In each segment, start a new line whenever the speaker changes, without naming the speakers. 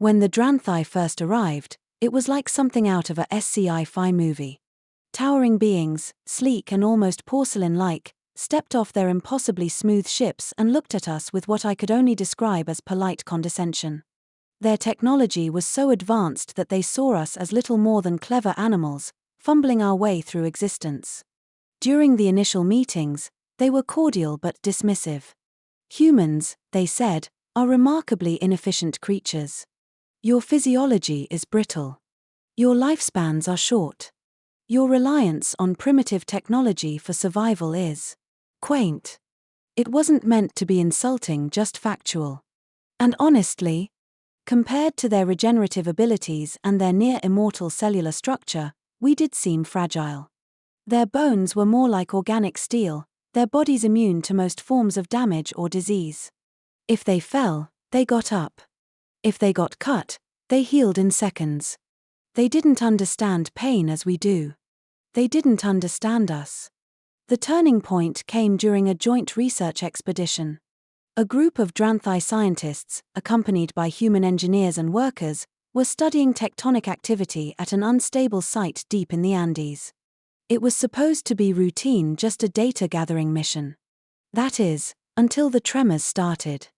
When the Dranthai first arrived, it was like something out of a Sci-Fi movie. Towering beings, sleek and almost porcelain-like, stepped off their impossibly smooth ships and looked at us with what I could only describe as polite condescension. Their technology was so advanced that they saw us as little more than clever animals, fumbling our way through existence. During the initial meetings, they were cordial but dismissive. Humans, they said, are remarkably inefficient creatures. Your physiology is brittle. Your lifespans are short. Your reliance on primitive technology for survival is quaint. It wasn't meant to be insulting, just factual. And honestly, compared to their regenerative abilities and their near-immortal cellular structure, we did seem fragile. Their bones were more like organic steel, their bodies immune to most forms of damage or disease. If they fell, they got up. If they got cut, they healed in seconds. They didn't understand pain as we do. They didn't understand us. The turning point came during a joint research expedition. A group of Dranthai scientists, accompanied by human engineers and workers, were studying tectonic activity at an unstable site deep in the Andes. It was supposed to be routine, just a data-gathering mission. That is, until the tremors started.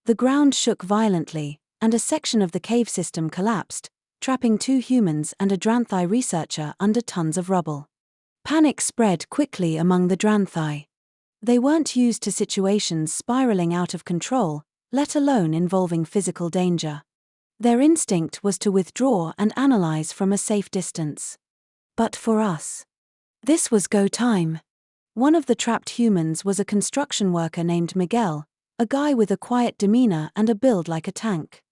The ground shook violently, and a section of the cave system collapsed, trapping 2 humans and a Dranthai researcher under tons of rubble. Panic spread quickly among the Dranthai. They weren't used to situations spiraling out of control, let alone involving physical danger. Their instinct was to withdraw and analyze from a safe distance. But for us, this was go time. One of the trapped humans was a construction worker named Miguel, a guy with a quiet demeanor and a build like a tank.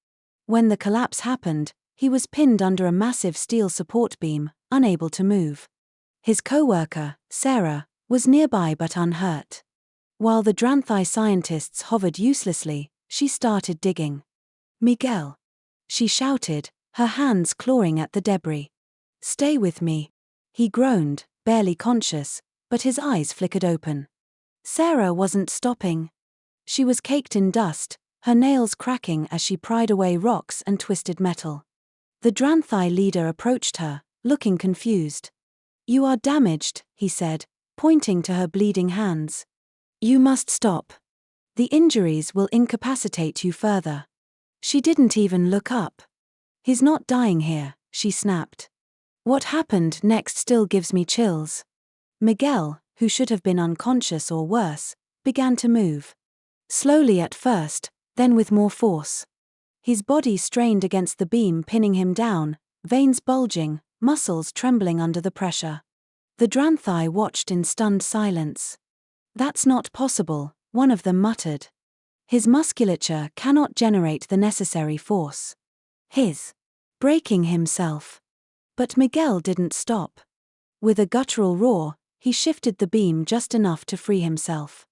When the collapse happened, he was pinned under a massive steel support beam, unable to move. His co-worker, Sarah, was nearby but unhurt. While the Dranthai scientists hovered uselessly, she started digging. "Miguel!" she shouted, her hands clawing at the debris. "Stay with me." He groaned, barely conscious, but his eyes flickered open. Sarah wasn't stopping. She was caked in dust, her nails cracking as she pried away rocks and twisted metal. The Dranthai leader approached her, looking confused. "You are damaged," he said, pointing to her bleeding hands. "You must stop. The injuries will incapacitate you further." She didn't even look up. "He's not dying here," she snapped. What happened next still gives me chills. Miguel, who should have been unconscious or worse, began to move. Slowly at first, then with more force. His body strained against the beam pinning him down, veins bulging, muscles trembling under the pressure. The Dranthai watched in stunned silence. "That's not possible," one of them muttered. "His musculature cannot generate the necessary force. He's breaking himself." But Miguel didn't stop. With a guttural roar, he shifted the beam just enough to free himself.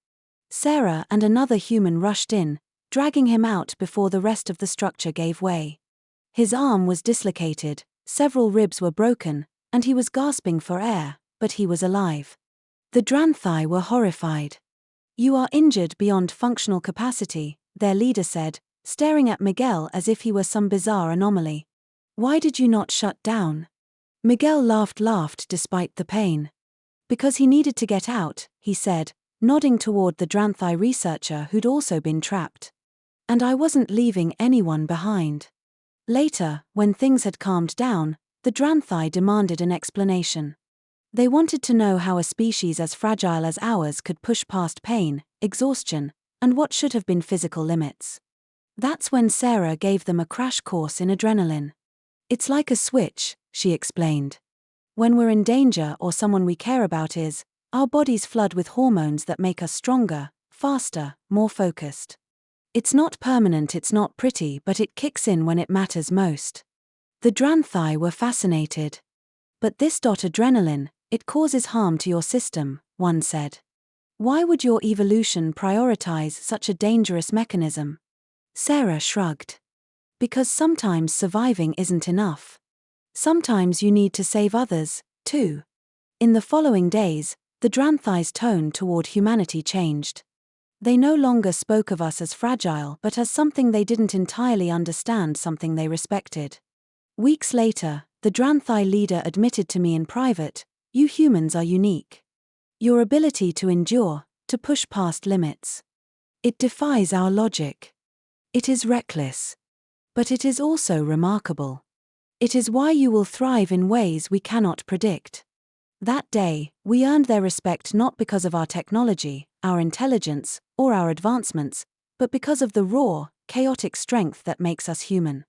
Sarah and another human rushed in, dragging him out before the rest of the structure gave way. His arm was dislocated, several ribs were broken, and he was gasping for air, but he was alive. The Dranthai were horrified. "You are injured beyond functional capacity," their leader said, staring at Miguel as if he were some bizarre anomaly. "Why did you not shut down?" Miguel laughed despite the pain. "Because he needed to get out," he said, nodding toward the Dranthai researcher who'd also been trapped. "And I wasn't leaving anyone behind." Later, when things had calmed down, the Dranthai demanded an explanation. They wanted to know how a species as fragile as ours could push past pain, exhaustion, and what should have been physical limits. That's when Sarah gave them a crash course in adrenaline. "It's like a switch," she explained. "When we're in danger or someone we care about is, our bodies flood with hormones that make us stronger, faster, more focused. It's not permanent, it's not pretty, but it kicks in when it matters most." The Dranthai were fascinated. "But this adrenaline, it causes harm to your system," one said. "Why would your evolution prioritize such a dangerous mechanism?" Sarah shrugged. "Because sometimes surviving isn't enough. Sometimes you need to save others, too." In the following days, the Dranthai's tone toward humanity changed. They no longer spoke of us as fragile but as something they didn't entirely understand, something they respected. Weeks later, the Dranthai leader admitted to me in private, "You humans are unique. Your ability to endure, to push past limits. It defies our logic. It is reckless. But it is also remarkable. It is why you will thrive in ways we cannot predict." That day, we earned their respect not because of our technology, our intelligence, or our advancements, but because of the raw, chaotic strength that makes us human.